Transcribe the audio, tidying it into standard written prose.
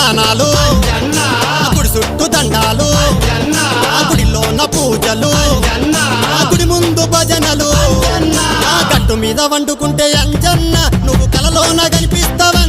స్నానాలు గుడి చుట్టూ దండాలు గుడిలోన పూజలు గుడి ముందు భజనలు గట్టు మీద వండుకుంటే అంజన్న నువ్వు కలలోన కనిపిస్తావా